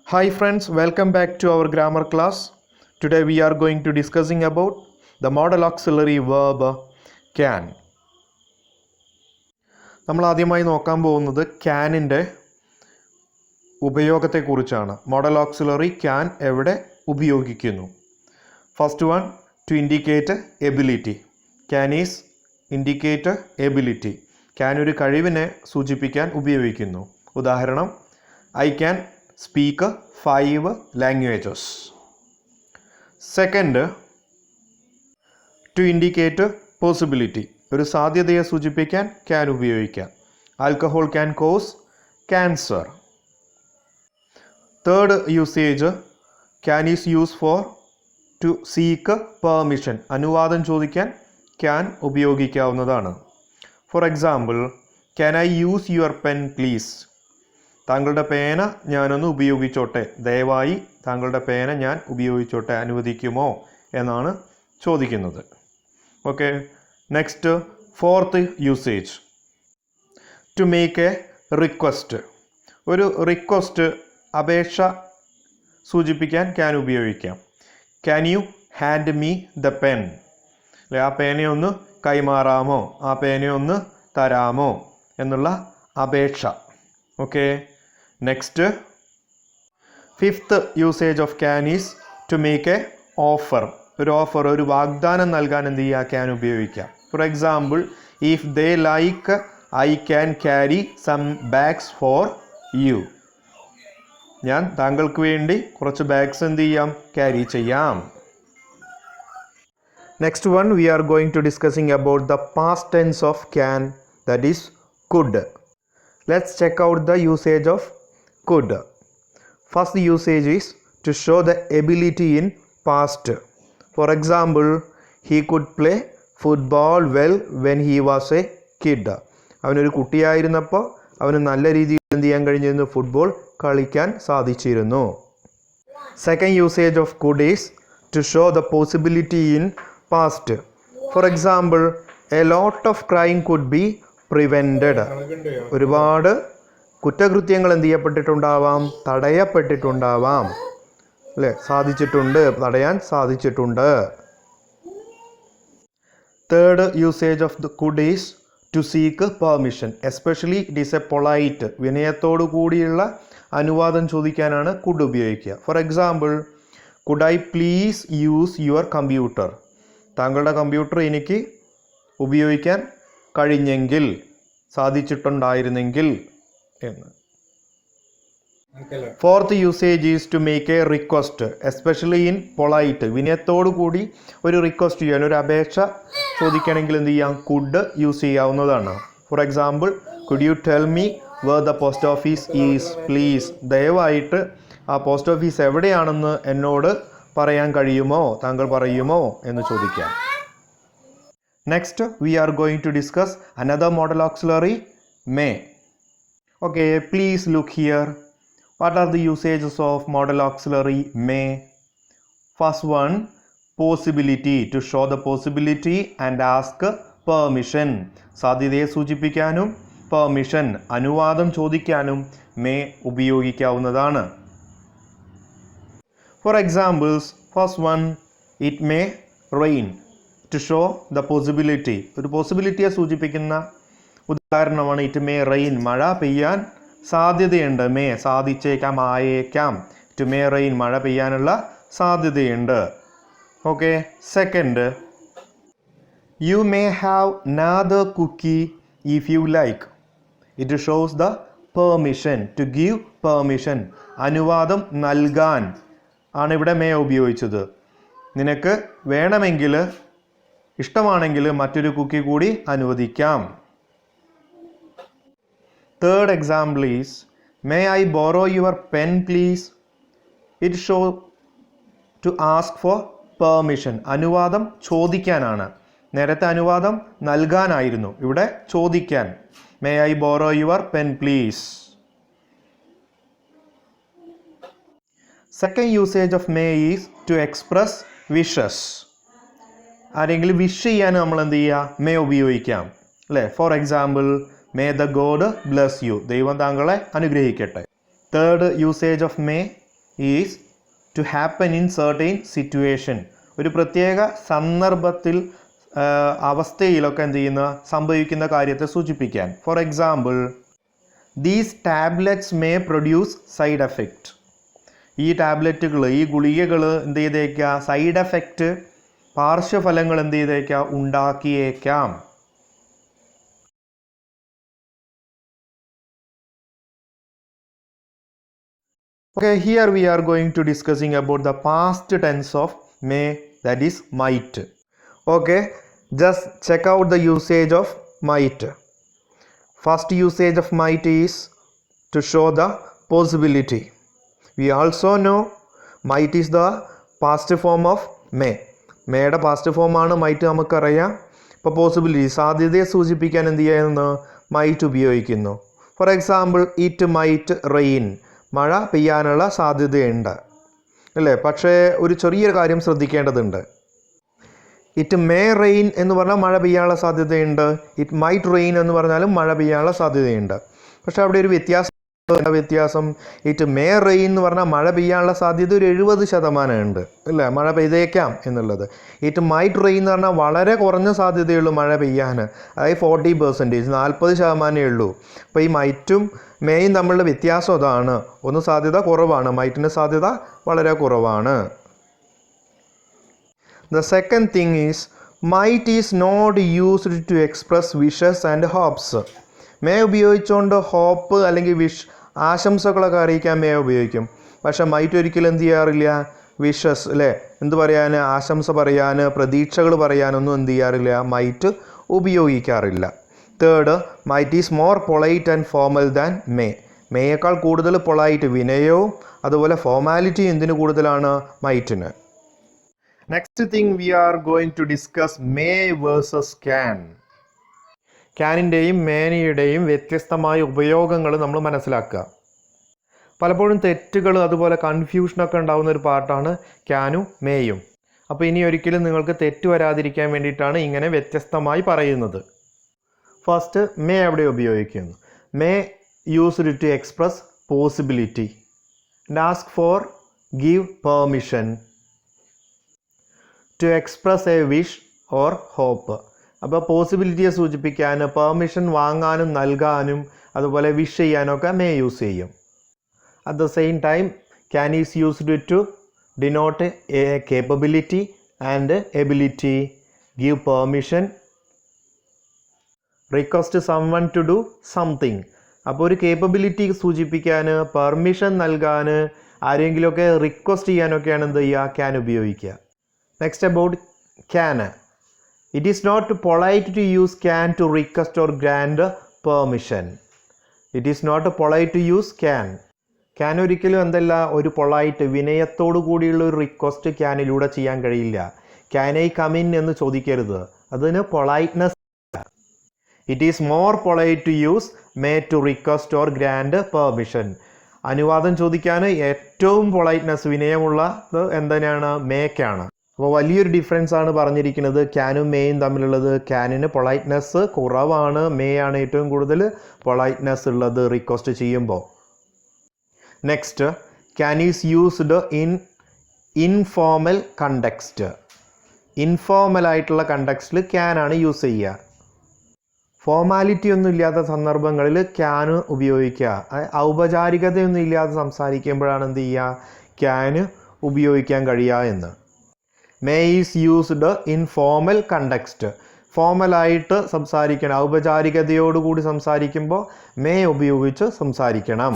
Hi friends, welcome back to our grammar class. Today we are going to discussing about the modal auxiliary verb can. നമ്മൾ ആദ്യമായി നോക്കാൻ പോകുന്നത് ക്യാനിൻ്റെ ഉപയോഗത്തെക്കുറിച്ചാണ്. Modal auxiliary can എവിടെ ഉപയോഗിക്കുന്നു? First one, to indicate ability. Can is indicate ability. Can ഒരു കഴിവിനെ സൂചിപ്പിക്കാൻ ഉപയോഗിക്കുന്നു. ഉദാഹരണം, I can speak 5 languages. Second, to indicate possibility. ഒരു സാധ്യതയെ സൂചിപ്പിക്കാൻ ക്യാൻ ഉപയോഗിക്കാം. Alcohol can cause cancer. Third usage, can is use for to seek permission. അനുവാദം ചോദിക്കാൻ ക്യാൻ ഉപയോഗിക്കാവുന്നതാണ്. For example, can I use your pen please? താങ്കളുടെ പേന ഞാനൊന്ന് ഉപയോഗിച്ചോട്ടെ, ദയവായി താങ്കളുടെ പേന ഞാൻ ഉപയോഗിച്ചോട്ടെ, അനുവദിക്കുമോ എന്നാണ് ചോദിക്കുന്നത്. Okay, next, fourth usage, to make a request. ഒരു റിക്വസ്റ്റ്, അപേക്ഷ സൂചിപ്പിക്കാൻ ക്യാൻ ഉപയോഗിക്കാം. Can you hand me the pen? അല്ലെ, ആ പേനയൊന്ന് കൈമാറാമോ, ആ പേനയൊന്ന് തരാമോ എന്നുള്ള അപേക്ഷ. Okay, next, fifth usage of can is to make a offer. ഒരു ഓഫർ, ഒരു വാഗ്ദാനം നൽകാൻ എന്ത് ചെയ്യുക, ക്യാൻ ഉപയോഗിക്കാം. For example, if they like I can carry some bags for you. ഞാൻ താങ്കൾക്ക് വേണ്ടി കുറച്ച് ബാഗ്സ് എന്ത് ചെയ്യാം, ക്യാരി ചെയ്യാം. Next one, we are going to discussing about the past tense of can, that is could. Let's check out the usage of could. First usage is to show the ability in past. For example, he could play football well when he was a kid. അവനൊരു കുട്ടിയായിരുന്നപ്പോൾ അവന് നല്ല രീതിയിൽ എന്ത് ചെയ്യാൻ കഴിഞ്ഞിരുന്നു, football കളിക്കാൻ സാധിച്ചിരുന്നു. Second usage of could is to show the possibility in past. For example, a lot of crime could be prevented. ഒരുപാട് കുറ്റകൃത്യങ്ങൾ എന്ത് ചെയ്യപ്പെട്ടിട്ടുണ്ടാവാം, തടയപ്പെട്ടിട്ടുണ്ടാവാം. അല്ലേ, സാധിച്ചിട്ടുണ്ട്, തടയാൻ സാധിച്ചിട്ടുണ്ട്. Third usage of the could is to seek permission. Especially it is a polite, വിനയത്തോടു കൂടിയുള്ള അനുവാദം ചോദിക്കാനാണ് കുഡ് ഉപയോഗിക്കുക. For example, could I please use your computer? താങ്കളുടെ കമ്പ്യൂട്ടർ എനിക്ക് ഉപയോഗിക്കാൻ കഴിഞ്ഞെങ്കിൽ, സാധിച്ചിട്ടുണ്ടായിരുന്നെങ്കിൽ എന്ന്. Fourth usage is to make a request, especially in polite. വിനയത്തോടു കൂടി ഒരു റിക്വസ്റ്റ് ചെയ്യാൻ, ഒരു അപേക്ഷ ചോദിക്കണമെങ്കിൽ എന്ത് ചെയ്യാം, കുഡ് യൂസ് ചെയ്യാവുന്നതാണ്. For example, could you tell me where the post office is please? ദയവായിട്ട് ആ പോസ്റ്റ് ഓഫീസ് എവിടെയാണെന്ന് എന്നോട് പറയാൻ കഴിയുമോ, താങ്കൾ പറയുമോ എന്ന് ചോദിക്കാം. Next, we are going to discuss another modal auxiliary, may. Okay, please look here. What are the usages of modal auxiliary may? First one, possibility, to show the possibility and ask permission. സാധ്യതയെ സൂചിപ്പിക്കാനും permission, അനുവാദം ചോദിക്കാനും may ഉപയോഗിക്കാവുന്നതാണ്. For examples, first one, it may rain. To show the possibility, ഒരു പോസിബിലിറ്റിയെ സൂചിപ്പിക്കുന്ന ഉദാഹരണമാണ് it may rain. മഴ പെയ്യാൻ സാധ്യതയുണ്ട്. മേ സാധിച്ചേക്കാം, ആയേക്കാം. ടു മേ റെയിൻ, മഴ പെയ്യാനുള്ള സാധ്യതയുണ്ട്. Okay, second, you may have another cookie if you like. It shows the permission, to give permission. അനുവാദം നൽകാൻ ആണ് ഇവിടെ മേ ഉപയോഗിച്ചത്. നിനക്ക് വേണമെങ്കിൽ, ഇഷ്ടമാണെങ്കിൽ മറ്റൊരു കുക്കി കൂടി അനുവദിക്കാം. Third example is, may I borrow your pen please? It show to ask for permission. അനുവാദം ചോദിക്കാനാണ്. നേരത്തെ അനുവാദം നൽകാനായിരുന്നു, ഇവിടെ ചോദിക്കാൻ. May I borrow your pen please. Second usage of may is to express wishes. ആരെങ്കിലും വിഷ് ചെയ്യാൻ നമ്മൾ എന്ത് ചെയ്യുക, മേ ഉപയോഗിക്കാം. അല്ലേ, for example, may the god bless you. ദൈവം താങ്കളെ അനുഗ്രഹിക്കട്ടെ. Third usage of may is to happen in certain situation. ഒരു പ്രത്യേക സന്ദർഭത്തിൽ അവസ്ഥയിലൊക്കെ എന്ത് ചെയ്യുന്ന സംഭവിക്കുന്ന കാര്യത്തെ സൂചിപ്പിക്കാൻ. For example, these tablets may produce side effect. ഈ ടാബ്ലറ്റുകൾ, ഈ ഗുളികകൾ എന്ത് ചെയ്തേക്കുക, സൈഡ് എഫക്റ്റ്, പാർശ്വഫലങ്ങൾ എന്ത് ചെയ്തേക്കുക, ഉണ്ടാക്കിയേക്കാം. Okay, here we are going to discussing about the past tense of may, that is might. Okay, just check out the usage of might. First usage of might is to show the possibility. We also know might is the past form of may. മേയുടെ past ഫോമാണ് might, നമുക്കറിയാം. ഇപ്പോൾ possibility, സാധ്യതയെ സൂചിപ്പിക്കാൻ എന്ത് ചെയ്യുന്നു, might ഉപയോഗിക്കുന്നു. For example, it might rain, മഴ പെയ്യാനുള്ള സാധ്യതയുണ്ട് അല്ലേ. പക്ഷേ ഒരു ചെറിയൊരു കാര്യം ശ്രദ്ധിക്കേണ്ടതുണ്ട്. ഇറ്റ് മേ റെയിൻ എന്ന് പറഞ്ഞാൽ മഴ പെയ്യാനുള്ള സാധ്യതയുണ്ട്, ഇറ്റ് മൈറ്റ് റെയിൻ എന്ന് പറഞ്ഞാലും മഴ പെയ്യാനുള്ള സാധ്യതയുണ്ട്. പക്ഷേ അവിടെ ഒരു വ്യത്യാസം. ഇറ്റ് മേ റെയിൻ എന്ന് പറഞ്ഞാൽ മഴ പെയ്യാനുള്ള സാധ്യത ഒരു 70% ഉണ്ട് അല്ലേ, മഴ പെയ്തേക്കാം എന്നുള്ളത്. ഇറ്റ് മൈറ്റ് റെയിൻ എന്ന് പറഞ്ഞാൽ വളരെ കുറഞ്ഞ സാധ്യതയുള്ളൂ മഴ പെയ്യാൻ, അതായത് 40%, 40% ഉള്ളൂ. അപ്പോൾ ഈ മൈറ്റും മേയും തമ്മിലുള്ള വ്യത്യാസം അതാണ്. ഒന്ന് സാധ്യത കുറവാണ്, മൈറ്റിന് സാധ്യത വളരെ കുറവാണ്. The second thing is, might is not used to express wishes and hopes. May ഉപയോഗിച്ചുകൊണ്ട് ഹോപ്പ് അല്ലെങ്കിൽ ആശംസകളൊക്കെ അറിയിക്കാൻ മേ ഉപയോഗിക്കും. പക്ഷേ മൈറ്റ് ഒരിക്കലും എന്ത് ചെയ്യാറില്ല, വിഷസ് അല്ലേ, എന്ത് പറയാൻ, ആശംസ പറയാൻ, പ്രതീക്ഷകൾ പറയാനൊന്നും എന്ത് ചെയ്യാറില്ല, മൈറ്റ് ഉപയോഗിക്കാറില്ല. Third, might is more polite and formal than may. മേയേക്കാൾ കൂടുതൽ പൊളൈറ്റ്, വിനയവും അതുപോലെ ഫോമാലിറ്റിയും എന്തിന് കൂടുതലാണ്, മൈറ്റിന്. Next thing we are going to discuss may versus can. ക്യാനിൻ്റെയും മേനയുടെയും വ്യത്യസ്തമായ ഉപയോഗങ്ങൾ നമ്മൾ മനസ്സിലാക്കുക. പലപ്പോഴും തെറ്റുകൾ അതുപോലെ കൺഫ്യൂഷനൊക്കെ ഉണ്ടാകുന്ന ഒരു പാർട്ടാണ് ക്യാനും മേയും. അപ്പോൾ ഇനി ഒരിക്കലും നിങ്ങൾക്ക് തെറ്റ് വരാതിരിക്കാൻ വേണ്ടിയിട്ടാണ് ഇങ്ങനെ വ്യത്യസ്തമായി പറയുന്നത്. ഫസ്റ്റ്, മേ എവിടെ ഉപയോഗിക്കുന്നു? May used to express possibility and ask for, give permission, to express a wish or hope. അപ്പോൾ പോസിബിലിറ്റിയെ സൂചിപ്പിക്കാൻ, പെർമിഷൻ വാങ്ങാനും നൽകാനും അതുപോലെ വിഷ് ചെയ്യാനൊക്കെ മേ യൂസ് ചെയ്യും. At the same time can is used to denote a capability and ability, give permission, request someone to do something. അപ്പോൾ ഒരു കേപ്പബിലിറ്റി സൂചിപ്പിക്കാൻ, പെർമിഷൻ നൽകാൻ, ആരെങ്കിലുമൊക്കെ റിക്വസ്റ്റ് ചെയ്യാനൊക്കെയാണ് എന്ത് ചെയ്യുക, ക്യാൻ ഉപയോഗിക്കുക. Next about can. It is not polite to use can to request or grant permission. It is not polite to use can. Can ഒരിക്കലും എന്തല്ല, ഒരു പൊളൈറ്റ്, വിനയത്തോടു കൂടിയുള്ള ഒരു റിക്വസ്റ്റ് ക്യാനിലൂടെ ചെയ്യാൻ കഴിയില്ല. ക്യാൻ ഐ കം ഇൻ എന്ന് ചോദിക്കരുത്, അതിന് politeness. It is more polite to use may to request or grant permission. അനുവാദം ചോദിക്കാൻ ഏറ്റവും പൊളൈറ്റ്നെസ്, വിനയമുള്ളത് എന്തിനാണ്, മേക്കാണ്. അപ്പോൾ വലിയൊരു ഡിഫറൻസ് ആണ് പറഞ്ഞിരിക്കുന്നത് ക്യാനും മേയും തമ്മിലുള്ളത്. ക്യാനിന് പൊളൈറ്റ്നെസ് കുറവാണ്, മേ ആണ് ഏറ്റവും കൂടുതൽ പൊളൈറ്റ്നെസ് ഉള്ളത് റിക്വസ്റ്റ് ചെയ്യുമ്പോൾ. Next, can is used in informal context. Informal ആയിട്ടുള്ള കണ്ടെക്സ്റ്റിൽ ക്യാൻ ആണ് യൂസ് ചെയ്യുക. ഫോർമാലിറ്റി ഒന്നും ഇല്ലാത്ത സന്ദർഭങ്ങളിൽ ക്യാൻ ഉപയോഗിക്കുക. ഔപചാരികതയൊന്നും ഇല്ലാതെ സംസാരിക്കുമ്പോഴാണ് എന്ത് ചെയ്യുക, ക്യാൻ ഉപയോഗിക്കാൻ കഴിയുക എന്ന്. May is used in formal context. ഫോർമലായിട്ട് സംസാരിക്കണം, ഔപചാരികതയോടുകൂടി സംസാരിക്കുമ്പോൾ മേ ഉപയോഗിച്ച് സംസാരിക്കണം.